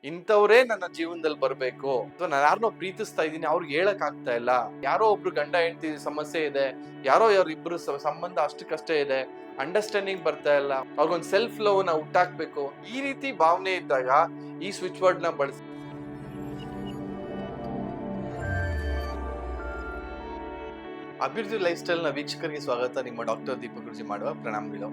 ಇಂಥವ್ರೇ ನನ್ನ ಜೀವನದಲ್ಲಿ ಬರ್ಬೇಕು ಅಥವಾ ನಾನು ಯಾರನ್ನೋ ಪ್ರೀತಿಸ್ತಾ ಇದ್ದೀನಿ ಅವ್ರಿಗೆ ಹೇಳಕ್ ಆಗ್ತಾ ಇಲ್ಲ. ಯಾರೋ ಒಬ್ರು ಗಂಡ ಹೆಂಡತಿ ಸಮಸ್ಯೆ ಇದೆ, ಯಾರೋ ಇಬ್ರು ಸಂಬಂಧ ಅಷ್ಟಕ್ಕಷ್ಟೇ ಇದೆ, ಅಂಡರ್ಸ್ಟ್ಯಾಂಡಿಂಗ್ ಬರ್ತಾ ಇಲ್ಲ, ಅವ್ರಿಗೊಂದು ಸೆಲ್ಫ್ ಲವ್ ನ ಹುಟ್ಟಾಕ್ಬೇಕು. ಈ ರೀತಿ ಭಾವನೆ ಇದ್ದಾಗ ಈ ಸ್ವಿಚ್ ವರ್ಡ್ ನ ಬಳಸಿ. ಅಭಿವೃದ್ಧಿ ಲೈಫ್ ಸ್ಟೈಲ್ ನ ವೀಕ್ಷಕರಿಗೆ ಸ್ವಾಗತ. ನಿಮ್ಮ ಡಾಕ್ಟರ್ ದೀಪಕ್ ಗುರುಜಿ ಮಾಡುವ ಪ್ರಣಾಮಗಳು.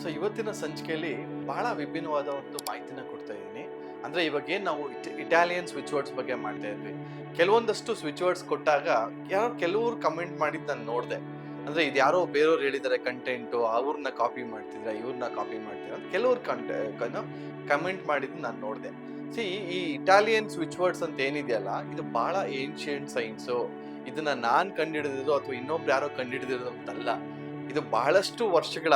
ಸೊ ಇವತ್ತಿನ ಸಂಚಿಕೆಯಲ್ಲಿ ಬಹಳ ವಿಭಿನ್ನವಾದ ಒಂದು ಮಾಹಿತಿನ ಕೊಡ್ತಾ ಇದ್ದೀನಿ. ಅಂದ್ರೆ ಇವಾಗ ಏನ್ ನಾವು ಇಟಾಲಿಯನ್ ಸ್ವಿಚ್ ವರ್ಡ್ಸ್ ಬಗ್ಗೆ ಮಾಡ್ತಾ ಇದ್ವಿ. ಕೆಲವೊಂದಷ್ಟು ಸ್ವಿಚ್ ವರ್ಡ್ಸ್ ಕೊಟ್ಟಾಗ ಕೆಲವರು ಕಮೆಂಟ್ ಮಾಡಿದ್ ನಾನು ನೋಡಿದೆ. ಅಂದ್ರೆ ಇದು ಯಾರೋ ಬೇರೆಯವ್ರು ಹೇಳಿದಾರೆ ಕಂಟೆಂಟು, ಅವ್ರನ್ನ ಕಾಪಿ ಮಾಡ್ತಿದ್ರ, ಇವ್ರನ್ನ ಕಾಪಿ ಮಾಡ್ತಿದ್ರ ಅಂತ ಕೆಲವ್ರು ಕಮೆಂಟ್ ಮಾಡಿದ್ ನಾನು ನೋಡಿದೆ. ಈ ಇಟಾಲಿಯನ್ ಸ್ವಿಚ್ ವರ್ಡ್ಸ್ ಅಂತ ಏನಿದೆಯಲ್ಲ, ಇದು ಬಹಳ ಏನ್ಷಿಯಂಟ್ ಸೈನ್ಸು. ಇದನ್ನ ನಾನ್ ಕಂಡುಹಿಡಿದಿದ್ದು ಅಥವಾ ಇನ್ನೊಬ್ರು ಯಾರೋ ಕಂಡುಹಿಡಿದಿರೋದು ಅಂತಲ್ಲ. ಇದು ಬಹಳಷ್ಟು ವರ್ಷಗಳ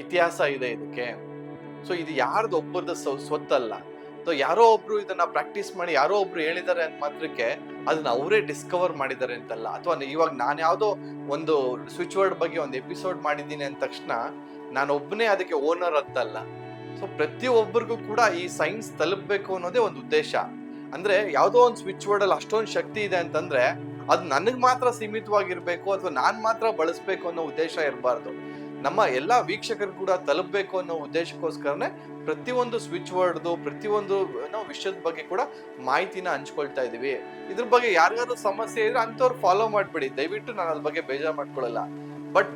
ಇತಿಹಾಸ ಇದೆ ಇದಕ್ಕೆ. ಸೊ ಇದು ಯಾರ್ದು ಒಬ್ಬರದ ಸ್ವತ್ತಲ್ಲ. ಸೊ ಯಾರೋ ಒಬ್ರು ಇದನ್ನ ಪ್ರಾಕ್ಟೀಸ್ ಮಾಡಿ ಯಾರೋ ಒಬ್ರು ಹೇಳಿದ್ದಾರೆ ಅಂತ ಮಾತ್ರಕ್ಕೆ ಅದನ್ನ ಅವರೇ ಡಿಸ್ಕವರ್ ಮಾಡಿದ್ದಾರೆ ಅಂತಲ್ಲ. ಅಥವಾ ಇವಾಗ ನಾನು ಯಾವ್ದೋ ಒಂದು ಸ್ವಿಚ್ ವರ್ಡ್ ಬಗ್ಗೆ ಒಂದು ಎಪಿಸೋಡ್ ಮಾಡಿದ್ದೀನಿ ಅಂದ ತಕ್ಷಣ ನಾನು ಒಬ್ಬನೇ ಅದಕ್ಕೆ ಓನರ್ ಅಂತಲ್ಲ. ಸೊ ಪ್ರತಿಯೊಬ್ಬರಿಗೂ ಕೂಡ ಈ ಸೈನ್ಸ್ ತಲುಪಬೇಕು ಅನ್ನೋದೇ ಒಂದು ಉದ್ದೇಶ. ಅಂದ್ರೆ ಯಾವ್ದೋ ಒಂದು ಸ್ವಿಚ್ ವರ್ಡ್ ಅಲ್ಲಿ ಅಷ್ಟೊಂದು ಶಕ್ತಿ ಇದೆ ಅಂತಂದ್ರೆ ಅದು ನನಗ್ ಮಾತ್ರ ಸೀಮಿತವಾಗಿರ್ಬೇಕು ಅಥವಾ ನಾನ್ ಮಾತ್ರ ಬಳಸ್ಬೇಕು ಅನ್ನೋ ಉದ್ದೇಶ ಇರಬಾರ್ದು. ನಮ್ಮ ಎಲ್ಲಾ ವೀಕ್ಷಕರು ಕೂಡ ತಲುಪಬೇಕು ಅನ್ನೋ ಉದ್ದೇಶಕ್ಕೋಸ್ಕರನೇ ಪ್ರತಿಯೊಂದು ಸ್ವಿಚ್ ವರ್ಡ್ದು ಪ್ರತಿಯೊಂದು ವಿಷಯದ ಬಗ್ಗೆ ಕೂಡ ಮಾಹಿತಿನ ಹಂಚ್ಕೊಳ್ತಾ ಇದೀವಿ. ಇದ್ರ ಬಗ್ಗೆ ಯಾರಿಗಾದ್ರು ಸಮಸ್ಯೆ ಇದ್ರೆ ಅಂತವ್ರು ಫಾಲೋ ಮಾಡ್ಬಿಡಿ, ದಯವಿಟ್ಟು ನಾನು ಅದ್ರ ಬಗ್ಗೆ ಬೇಜಾರ್ ಮಾಡ್ಕೊಳ್ಳಲ್ಲ. ಬಟ್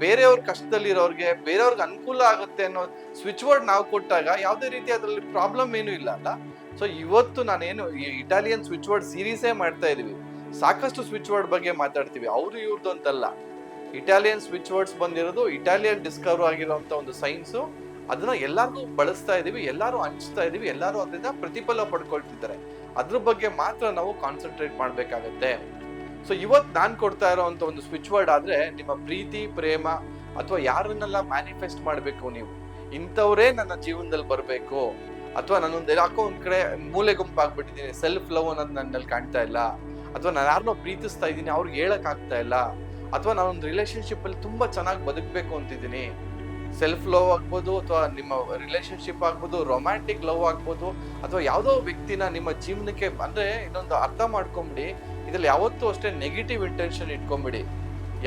ಬೇರೆಯವ್ರ ಕಷ್ಟದಲ್ಲಿರೋರ್ಗೆ, ಬೇರೆಯವ್ರಿಗೆ ಅನುಕೂಲ ಆಗುತ್ತೆ ಅನ್ನೋ ಸ್ವಿಚ್ ವರ್ಡ್ ನಾವು ಕೊಟ್ಟಾಗ ಯಾವುದೇ ರೀತಿ ಅದ್ರಲ್ಲಿ ಪ್ರಾಬ್ಲಮ್ ಏನು ಇಲ್ಲ ಅಲ್ಲ. ಸೊ ಇವತ್ತು ನಾನೇನು ಈ ಇಟಾಲಿಯನ್ ಸ್ವಿಚ್ ವರ್ಡ್ ಸೀರೀಸೇ ಮಾಡ್ತಾ ಇದೀವಿ. ಸಾಕಷ್ಟು ಸ್ವಿಚ್ ವರ್ಡ್ ಬಗ್ಗೆ ಮಾತಾಡ್ತೀವಿ, ಅವ್ರು ಇವ್ರದ್ದು ಅಂತಲ್ಲ. ಇಟಾಲಿಯನ್ ಸ್ವಿಚ್ ವರ್ಡ್ಸ್ ಬಂದಿರೋದು ಇಟಾಲಿಯನ್ ಡಿಸ್ಕವರ್ ಆಗಿರುವಂತ ಒಂದು ಸೈನ್ಸು. ಅದನ್ನ ಎಲ್ಲಾರ್ಗೂ ಬಳಸ್ತಾ ಇದೀವಿ, ಎಲ್ಲಾರು ಹಂಚ್ತಾ ಇದೀವಿ, ಎಲ್ಲಾರು ಅದರಿಂದ ಪ್ರತಿಫಲ ಪಡ್ಕೊಳ್ತಿದ್ದಾರೆ. ಅದ್ರ ಬಗ್ಗೆ ಮಾತ್ರ ನಾವು ಕಾನ್ಸಂಟ್ರೇಟ್ ಮಾಡ್ಬೇಕಾಗತ್ತೆ. ಸೊ ಇವತ್ತು ನಾನ್ ಕೊಡ್ತಾ ಇರೋಂತ ಒಂದು ಸ್ವಿಚ್ ವರ್ಡ್ ಆದ್ರೆ, ನಿಮ್ಮ ಪ್ರೀತಿ ಪ್ರೇಮ ಅಥವಾ ಯಾರನ್ನೆಲ್ಲ ಮ್ಯಾನಿಫೆಸ್ಟ್ ಮಾಡ್ಬೇಕು ನೀವು, ಇಂಥವ್ರೇ ನನ್ನ ಜೀವನದಲ್ಲಿ ಬರ್ಬೇಕು, ಅಥವಾ ನಾನೊಂದು ಯಾಕೋ ಒಂದ್ ಕಡೆ ಮೂಲೆ ಗುಂಪಾಗ್ಬಿಟ್ಟಿದ್ದೀನಿ, ಸೆಲ್ಫ್ ಲವ್ ಅನ್ನೋದು ನನ್ನಲ್ಲಿ ಕಾಣ್ತಾ ಇಲ್ಲ, ಅಥವಾ ನಾನು ಯಾರನ್ನೋ ಪ್ರೀತಿಸ್ತಾ ಇದ್ದೀನಿ ಅವ್ರಿಗೆ ಹೇಳಕ್ ಆಗ್ತಾ ಇಲ್ಲ, ಅಥವಾ ನಾನೊಂದು ರಿಲೇಶನ್ಶಿಪ್ ಅಲ್ಲಿ ತುಂಬಾ ಚೆನ್ನಾಗಿ ಬದುಕಬೇಕು ಅಂತಿದ್ದೀನಿ. ಸೆಲ್ಫ್ ಲವ್ ಆಗ್ಬೋದು, ಅಥವಾ ನಿಮ್ಮ ರಿಲೇಶನ್ಶಿಪ್ ಆಗ್ಬೋದು, ರೊಮ್ಯಾಂಟಿಕ್ ಲವ್ ಆಗ್ಬೋದು, ಅಥವಾ ಯಾವ್ದೋ ವ್ಯಕ್ತಿನ ನಿಮ್ಮ ಜೀವನಕ್ಕೆ, ಅಂದ್ರೆ ಇನ್ನೊಂದು ಅರ್ಥ ಮಾಡ್ಕೊಂಬಿಡಿ, ಇದ್ರಲ್ಲಿ ಯಾವತ್ತೂ ಅಷ್ಟೇ ನೆಗೆಟಿವ್ ಇಂಟೆನ್ಷನ್ ಇಟ್ಕೊಂಬಿಡಿ.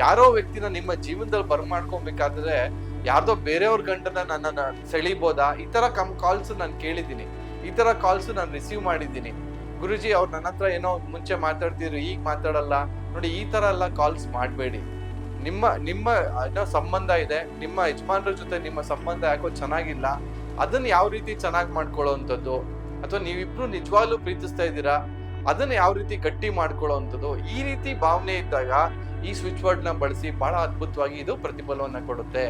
ಯಾರೋ ವ್ಯಕ್ತಿನ ನಿಮ್ಮ ಜೀವನದಲ್ಲಿ ಬರ್ಮಾಡ್ಕೊಬೇಕಾದ್ರೆ ಯಾರ್ದೋ ಬೇರೆಯವ್ರ ಗಂಡನ ನನ್ನನ್ನ ಸೆಳಿಬೋದಾ, ಈ ತರ ಕಾಲ್ಸ್ ನಾನು ಕೇಳಿದ್ದೀನಿ, ಈ ತರ ಕಾಲ್ಸ್ ನಾನು ರಿಸೀವ್ ಮಾಡಿದ್ದೀನಿ. ಗುರುಜಿ ಅವ್ರು ನನ್ನ ಹತ್ರ ಏನೋ ಮುಂಚೆ ಮಾತಾಡ್ತಿದ್ರು, ಈಗ ಮಾತಾಡಲ್ಲ ನೋಡಿ, ಈ ತರ ಎಲ್ಲ ಕಾಲ್ಸ್ ಮಾಡಬೇಡಿ. ನಿಮ್ಮ ಏನೋ ಸಂಬಂಧ ಇದೆ, ನಿಮ್ಮ ಯಜಮಾನ್ರ ಜೊತೆ ನಿಮ್ಮ ಸಂಬಂಧ ಯಾಕೋ ಚೆನ್ನಾಗಿಲ್ಲ, ಅದನ್ನ ಯಾವ ರೀತಿ ಚೆನ್ನಾಗಿ ಮಾಡ್ಕೊಳ್ಳೋವಂಥದ್ದು, ಅಥವಾ ನೀವಿಬ್ರು ನಿಜವಾಗ್ಲೂ ಪ್ರೀತಿಸ್ತಾ ಇದ್ದೀರಾ ಅದನ್ನ ಯಾವ ರೀತಿ ಗಟ್ಟಿ ಮಾಡ್ಕೊಳ್ಳೋವಂಥದ್ದು, ಈ ರೀತಿ ಭಾವನೆ ಇದ್ದಾಗ ಈ ಸ್ವಿಚ್ ವರ್ಡ್ ನ ಬಳಸಿ ಬಹಳ ಅದ್ಭುತವಾಗಿ ಇದು ಪ್ರತಿಫಲವನ್ನ ಕೊಡುತ್ತೆ.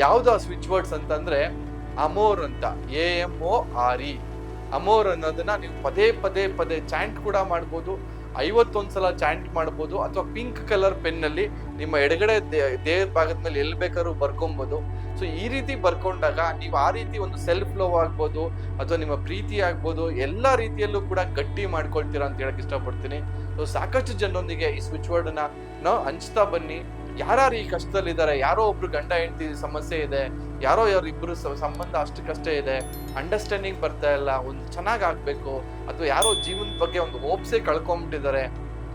ಯಾವ್ದು ಆ ಸ್ವಿಚ್ ವರ್ಡ್ಸ್ ಅಂತಂದ್ರೆ ಅಮೋರ್ ಅಂತ, AMORE. ಅಮೋರ್ ಅನ್ನೋದನ್ನ ನೀವು ಪದೇ ಪದೇ ಪದೇ ಚಾಂಟ್ ಕೂಡ ಮಾಡ್ಬೋದು, 51 ಸಲ ಚಾಂಟ್ ಮಾಡ್ಬೋದು, ಅಥವಾ ಪಿಂಕ್ ಕಲರ್ ಪೆನ್ನಲ್ಲಿ ನಿಮ್ಮ ಎಡಗಡೆ ದೇಹದ ಭಾಗದ ಮೇಲೆ ಎಲ್ಲಿ ಬೇಕಾದ್ರೂ ಬರ್ಕೊಬಹುದು. ಸೊ ಈ ರೀತಿ ಬರ್ಕೊಂಡಾಗ ನೀವು ಆ ರೀತಿ ಒಂದು ಸೆಲ್ಫ್ ಲವ್ ಆಗ್ಬೋದು, ಅಥವಾ ನಿಮ್ಮ ಪ್ರೀತಿ ಆಗ್ಬೋದು, ಎಲ್ಲಾ ರೀತಿಯಲ್ಲೂ ಕೂಡ ಗಟ್ಟಿ ಮಾಡ್ಕೊಳ್ತೀರಾ ಅಂತ ಹೇಳಕ್ ಇಷ್ಟಪಡ್ತೀನಿ. ಸೊ ಸಾಕಷ್ಟು ಜನರೊಂದಿಗೆ ಈ ಸ್ವಿಚ್ ವರ್ಡ್ ನ ನಾವು ಹಂಚ್ತಾ ಬನ್ನಿ. ಯಾರು ಈ ಕಷ್ಟದಲ್ಲಿದ್ದಾರೆ, ಯಾರೋ ಒಬ್ರು ಗಂಡ ಹೆಂಡತಿ ಸಮಸ್ಯೆ ಇದೆ, ಯಾರೋ ಇಬ್ರು ಸಂಬಂಧ ಅಷ್ಟಕ್ಕಷ್ಟೇ ಇದೆ, ಅಂಡರ್ಸ್ಟ್ಯಾಂಡಿಂಗ್ ಬರ್ತಾ ಇಲ್ಲ, ಒಂದು ಚೆನ್ನಾಗ್ ಆಗ್ಬೇಕು, ಅಥವಾ ಯಾರೋ ಜೀವನದ ಬಗ್ಗೆ ಒಂದು ಹೋಪ್ಸೇ ಕಳ್ಕೊಂಡ್ಬಿಟ್ಟಿದ್ದಾರೆ,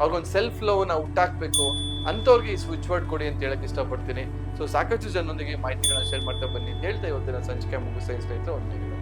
ಅವ್ರಿಗೊಂದು ಸೆಲ್ಫ್ ಲವ್ ನ ಹುಟ್ಟಾಕ್ಬೇಕು ಅಂತವ್ರಿಗೆ ಈ ಸ್ವಿಚ್ ವರ್ಡ್ ಕೊಡಿ ಅಂತ ಹೇಳಕ್ ಇಷ್ಟಪಡ್ತೀನಿ. ಸೊ ಸಾಕಷ್ಟು ಜನರೊಂದಿಗೆ ಮಾಹಿತಿಗಳನ್ನ ಶೇರ್ ಮಾಡ್ತಾ ಬನ್ನಿ ಅಂತ ಹೇಳ್ತಾ ಇವತ್ತಿನ ಸಂಚಿಕೆ ಮುಗಿಸ್ತಾ ಸ್ನೇಹಿತರೆ.